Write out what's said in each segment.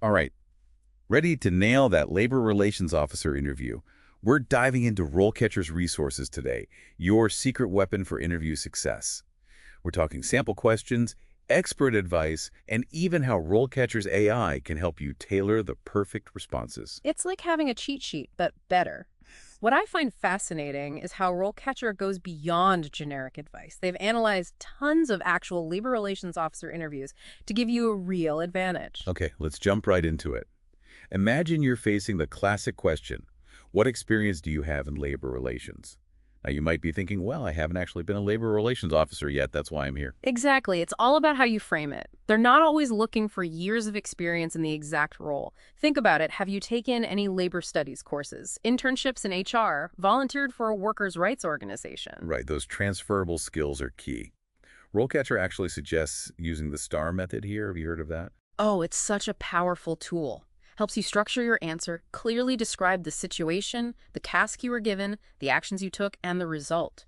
All right, ready to nail that labor relations officer interview? We're diving into RoleCatcher's resources today, your secret weapon for interview success. We're talking sample questions, expert advice, and even how RoleCatcher's AI can help you tailor the perfect responses. It's like having a cheat sheet, but better. What I find fascinating is how RoleCatcher goes beyond generic advice. They've analyzed tons of actual labor relations officer interviews to give you a real advantage. Okay, let's jump right into it. Imagine you're facing the classic question, what experience do you have in labor relations? Now, you might be thinking, well, I haven't actually been a labor relations officer yet. That's why I'm here. Exactly. It's all about how you frame it. They're not always looking for years of experience in the exact role. Think about it. Have you taken any labor studies courses, internships in HR, volunteered for a workers' rights organization? Right, those transferable skills are key. RoleCatcher actually suggests using the STAR method here. Have you heard of that? Oh, it's such a powerful tool. Helps you structure your answer, clearly describe the situation, the task you were given, the actions you took, and the result.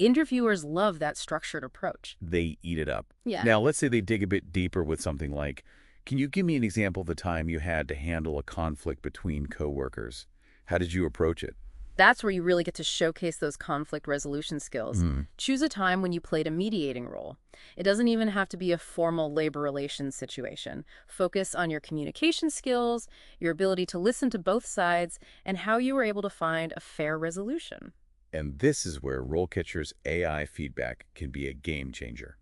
Interviewers love that structured approach. They eat it up. Yeah. Now, let's say they dig a bit deeper with something like, can you give me an example of the time you had to handle a conflict between coworkers? How did you approach it? That's where you really get to showcase those conflict resolution skills. Hmm. Choose a time when you played a mediating role. It doesn't even have to be a formal labor relations situation. Focus on your communication skills, your ability to listen to both sides, and how you were able to find a fair resolution. And this is where RoleCatcher's AI feedback can be a game changer.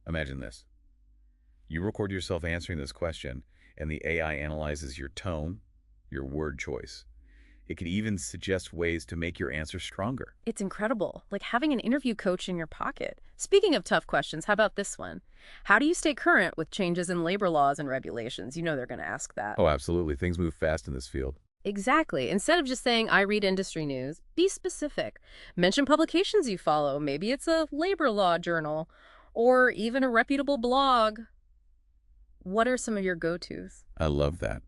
Imagine this. You record yourself answering this question, and the AI analyzes your tone, your word choice. It can even suggest ways to make your answer stronger. It's incredible, like having an interview coach in your pocket. Speaking of tough questions, how about this one? How do you stay current with changes in labor laws and regulations? You know they're going to ask that. Oh, absolutely. Things move fast in this field. Exactly. Instead of just saying, I read industry news, be specific. Mention publications you follow. Maybe it's a labor law journal or even a reputable blog. What are some of your go-tos? I love that.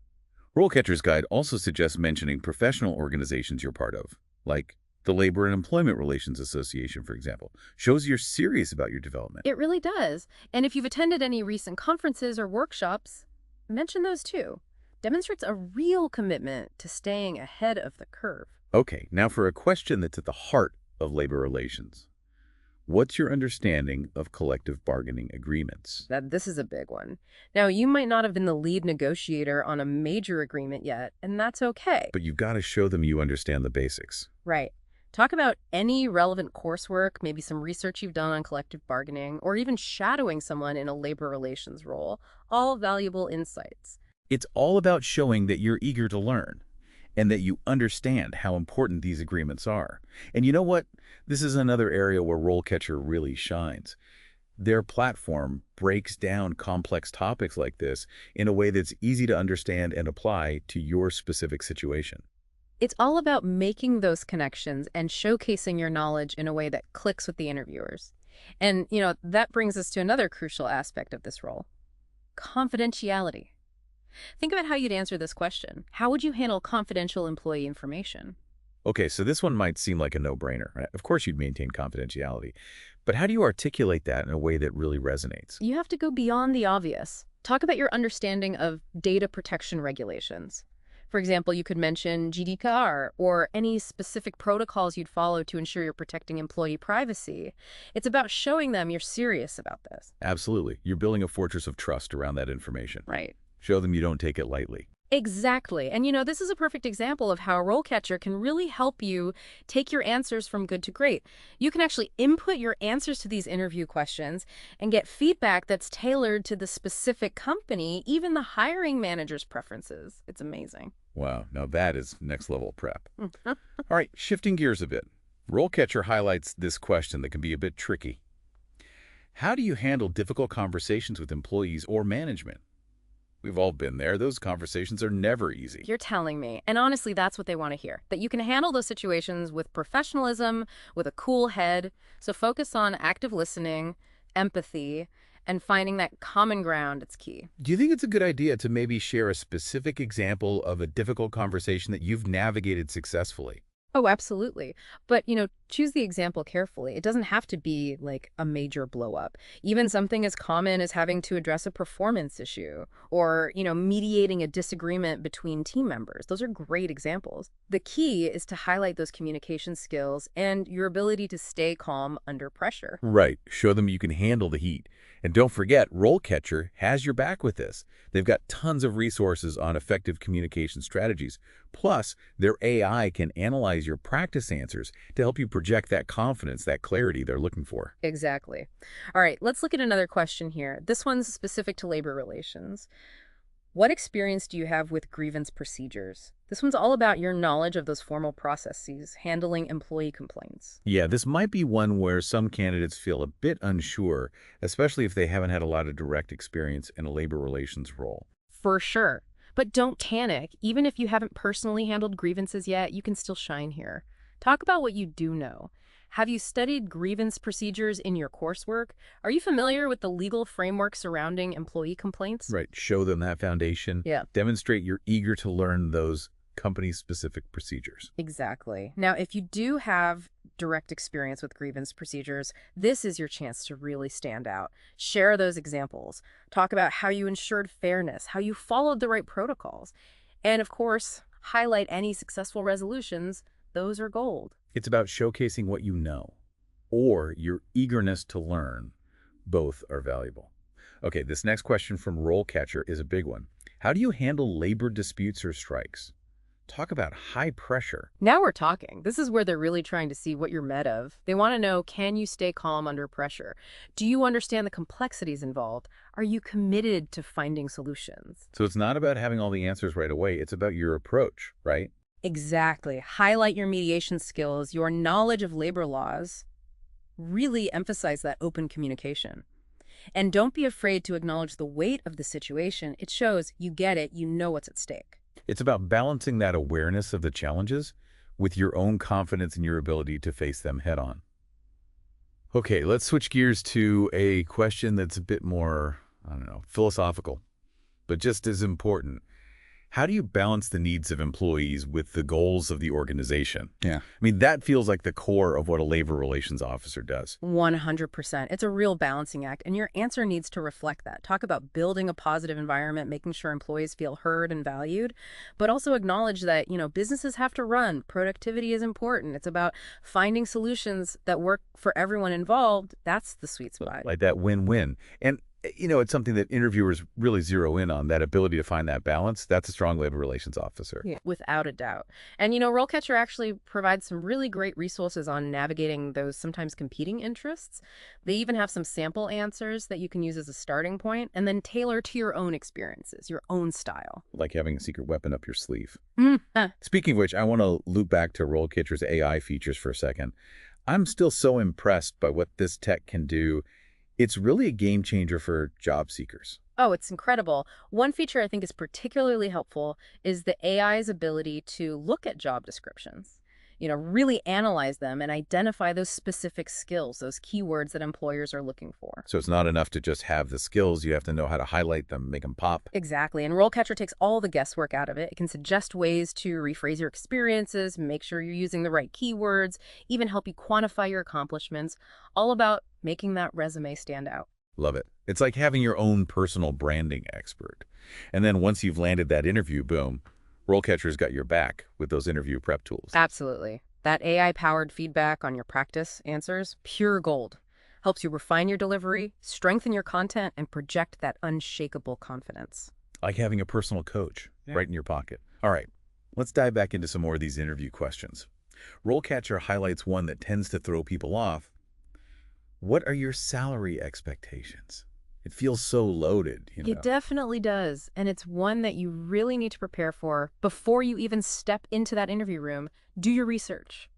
RoleCatcher's Guide also suggests mentioning professional organizations you're part of, like the Labor and Employment Relations Association, for example. Shows you're serious about your development. It really does. And if you've attended any recent conferences or workshops, mention those too. Demonstrates a real commitment to staying ahead of the curve. Okay, now for a question that's at the heart of labor relations. What's your understanding of collective bargaining agreements? This is a big one. Now, you might not have been the lead negotiator on a major agreement yet, and that's okay. But you've got to show them you understand the basics. Right. Talk about any relevant coursework, maybe some research you've done on collective bargaining, or even shadowing someone in a labor relations role. All valuable insights. It's all about showing that you're eager to learn and that you understand how important these agreements are. And you know what? This is another area where RoleCatcher really shines. Their platform breaks down complex topics like this in a way that's easy to understand and apply to your specific situation. It's all about making those connections and showcasing your knowledge in a way that clicks with the interviewers. And, that brings us to another crucial aspect of this role, confidentiality. Think about how you'd answer this question. How would you handle confidential employee information? Okay, so this one might seem like a no-brainer, right? Of course you'd maintain confidentiality. But how do you articulate that in a way that really resonates? You have to go beyond the obvious. Talk about your understanding of data protection regulations. For example, you could mention GDPR or any specific protocols you'd follow to ensure you're protecting employee privacy. It's about showing them you're serious about this. Absolutely. You're building a fortress of trust around that information. Right. Show them you don't take it lightly. Exactly. And this is a perfect example of how RoleCatcher can really help you take your answers from good to great. You can actually input your answers to these interview questions and get feedback that's tailored to the specific company, even the hiring manager's preferences. It's amazing. Wow, now that is next level prep. All right, shifting gears a bit. RoleCatcher highlights this question that can be a bit tricky. How do you handle difficult conversations with employees or management? We've all been there. Those conversations are never easy. You're telling me. And honestly, that's what they want to hear. That you can handle those situations with professionalism, with a cool head. So focus on active listening, empathy, and finding that common ground. It's key. Do you think it's a good idea to maybe share a specific example of a difficult conversation that you've navigated successfully? Oh, absolutely. But, Choose the example carefully. It doesn't have to be like a major blow up. Even something as common as having to address a performance issue or, mediating a disagreement between team members. Those are great examples. The key is to highlight those communication skills and your ability to stay calm under pressure. Right. Show them you can handle the heat. And don't forget, RoleCatcher has your back with this. They've got tons of resources on effective communication strategies. Plus, their AI can analyze your practice answers to help you project that confidence, that clarity they're looking for. Exactly. All right, let's look at another question here. This one's specific to labor relations. What experience do you have with grievance procedures? This one's all about your knowledge of those formal processes, handling employee complaints. Yeah, this might be one where some candidates feel a bit unsure, especially if they haven't had a lot of direct experience in a labor relations role. For sure. But don't panic. Even if you haven't personally handled grievances yet, you can still shine here. Talk about what you do know. Have you studied grievance procedures in your coursework? Are you familiar with the legal framework surrounding employee complaints? Right. Show them that foundation. Yeah. Demonstrate you're eager to learn those company-specific procedures. Exactly. Now, if you do have direct experience with grievance procedures, this is your chance to really stand out. Share those examples. Talk about how you ensured fairness, how you followed the right protocols. And of course, highlight any successful resolutions. Those are gold. It's about showcasing what you know or your eagerness to learn. Both are valuable. Okay, this next question from RoleCatcher is a big one. How do you handle labor disputes or strikes? Talk about high pressure. Now we're talking. This is where they're really trying to see what you're made of. They want to know, can you stay calm under pressure? Do you understand the complexities involved? Are you committed to finding solutions? So it's not about having all the answers right away. It's about your approach, right? Exactly. Highlight your mediation skills, your knowledge of labor laws. Really emphasize that open communication. And don't be afraid to acknowledge the weight of the situation. It shows you get it, you know what's at stake. It's about balancing that awareness of the challenges with your own confidence in your ability to face them head on. Okay, let's switch gears to a question that's a bit more, philosophical, but just as important. How do you balance the needs of employees with the goals of the organization? Yeah. That feels like the core of what a labor relations officer does. 100%. It's a real balancing act, and your answer needs to reflect that. Talk about building a positive environment, making sure employees feel heard and valued, but also acknowledge that, businesses have to run. Productivity is important. It's about finding solutions that work for everyone involved. That's the sweet spot. Like that win-win. And it's something that interviewers really zero in on, that ability to find that balance. That's a strong labor relations officer. Yeah, without a doubt. And, RoleCatcher actually provides some really great resources on navigating those sometimes competing interests. They even have some sample answers that you can use as a starting point and then tailor to your own experiences, your own style. Like having a secret weapon up your sleeve. Mm-hmm. Speaking of which, I want to loop back to RoleCatcher's AI features for a second. I'm still so impressed by what this tech can do. It's really a game changer for job seekers. Oh, it's incredible. One feature I think is particularly helpful is the AI's ability to look at job descriptions, really analyze them and identify those specific skills, those keywords that employers are looking for. So it's not enough to just have the skills. You have to know how to highlight them, make them pop. Exactly. And RoleCatcher takes all the guesswork out of it. It can suggest ways to rephrase your experiences, make sure you're using the right keywords, even help you quantify your accomplishments, all about making that resume stand out. Love it. It's like having your own personal branding expert. And then once you've landed that interview, boom, RoleCatcher's got your back with those interview prep tools. Absolutely. That AI-powered feedback on your practice answers, pure gold. Helps you refine your delivery, strengthen your content, and project that unshakable confidence. Like having a personal coach right in your pocket. All right, let's dive back into some more of these interview questions. RoleCatcher highlights one that tends to throw people off. What are your salary expectations? It feels so loaded, It definitely does. And it's one that you really need to prepare for before you even step into that interview room. Do your research.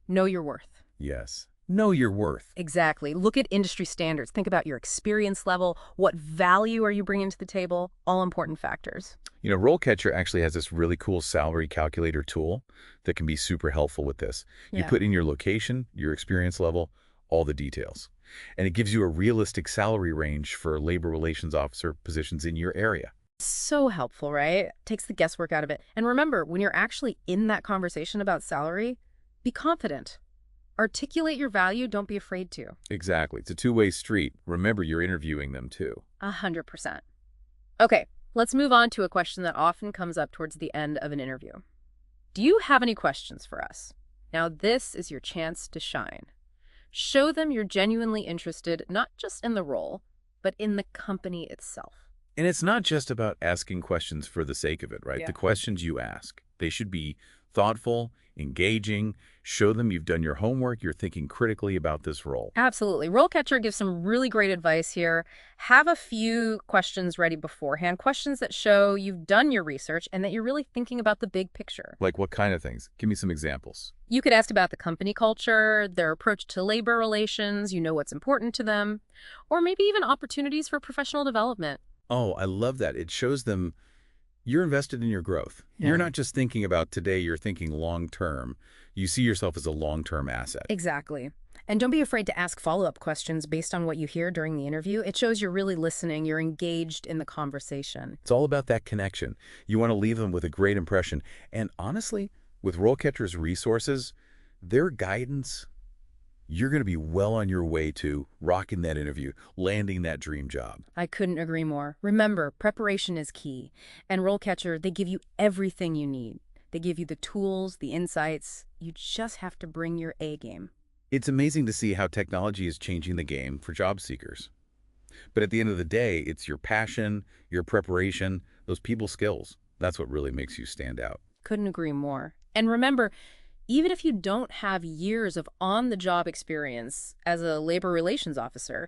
Know your worth. Yes. Know your worth. Exactly. Look at industry standards. Think about your experience level. What value are you bringing to the table? All important factors. RoleCatcher actually has this really cool salary calculator tool that can be super helpful with this. You put in your location, your experience level, all the details. And it gives you a realistic salary range for labor relations officer positions in your area. So helpful, right? Takes the guesswork out of it. And remember, when you're actually in that conversation about salary, be confident. Articulate your value, don't be afraid to. Exactly. It's a two-way street. Remember, you're interviewing them too. 100%. Okay, let's move on to a question that often comes up towards the end of an interview. Do you have any questions for us? Now, this is your chance to shine. Show them you're genuinely interested, not just in the role, but in the company itself. And it's not just about asking questions for the sake of it, right? Yeah. The questions you ask, they should be thoughtful, engaging, show them you've done your homework, you're thinking critically about this role. Absolutely. RoleCatcher gives some really great advice here. Have a few questions ready beforehand, questions that show you've done your research and that you're really thinking about the big picture. Like what kind of things? Give me some examples. You could ask about the company culture, their approach to labor relations, you know what's important to them, or maybe even opportunities for professional development. Oh, I love that. It shows them you're invested in your growth. Yeah. You're not just thinking about today, you're thinking long-term. You see yourself as a long-term asset. Exactly. And don't be afraid to ask follow-up questions based on what you hear during the interview. It shows you're really listening, you're engaged in the conversation. It's all about that connection. You want to leave them with a great impression. And honestly, with RoleCatcher's resources, their guidance, you're going to be well on your way to rocking that interview, landing that dream job. I couldn't agree more. Remember, preparation is key. And RoleCatcher, they give you everything you need. They give you the tools, the insights. You just have to bring your A game. It's amazing to see how technology is changing the game for job seekers. But at the end of the day, it's your passion, your preparation, those people skills. That's what really makes you stand out. Couldn't agree more. And remember, even if you don't have years of on-the-job experience as a labor relations officer,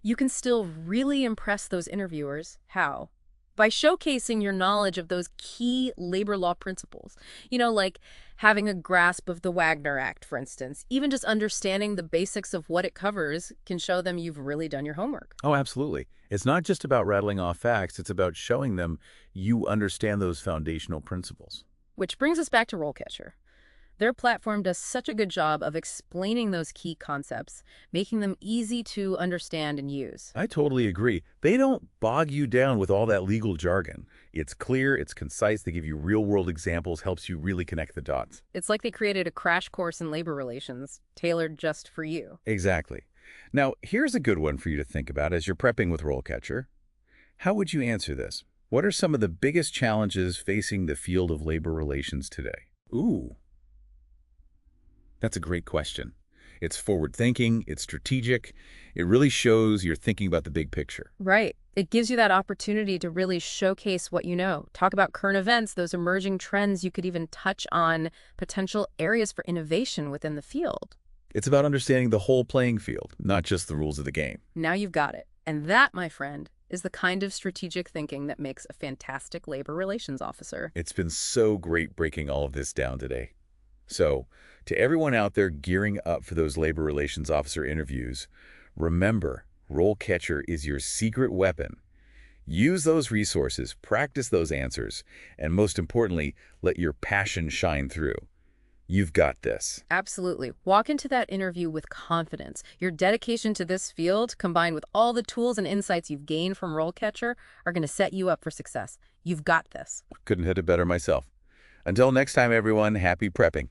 you can still really impress those interviewers. How? By showcasing your knowledge of those key labor law principles. You know, like having a grasp of the Wagner Act, for instance. Even just understanding the basics of what it covers can show them you've really done your homework. Oh, absolutely. It's not just about rattling off facts. It's about showing them you understand those foundational principles. Which brings us back to RoleCatcher. Their platform does such a good job of explaining those key concepts, making them easy to understand and use. I totally agree. They don't bog you down with all that legal jargon. It's clear, it's concise, they give you real-world examples, helps you really connect the dots. It's like they created a crash course in labor relations, tailored just for you. Exactly. Now, here's a good one for you to think about as you're prepping with RoleCatcher. How would you answer this? What are some of the biggest challenges facing the field of labor relations today? Ooh. That's a great question. It's forward-thinking, it's strategic. It really shows you're thinking about the big picture. Right. It gives you that opportunity to really showcase what you know. Talk about current events, those emerging trends. You could even touch on potential areas for innovation within the field. It's about understanding the whole playing field, not just the rules of the game. Now you've got it. And that, my friend, is the kind of strategic thinking that makes a fantastic labor relations officer. It's been so great breaking all of this down today. So, to everyone out there gearing up for those labor relations officer interviews, remember, RoleCatcher is your secret weapon. Use those resources, practice those answers, and most importantly, let your passion shine through. You've got this. Absolutely. Walk into that interview with confidence. Your dedication to this field, combined with all the tools and insights you've gained from RoleCatcher, are going to set you up for success. You've got this. Couldn't have it better myself. Until next time, everyone, happy prepping.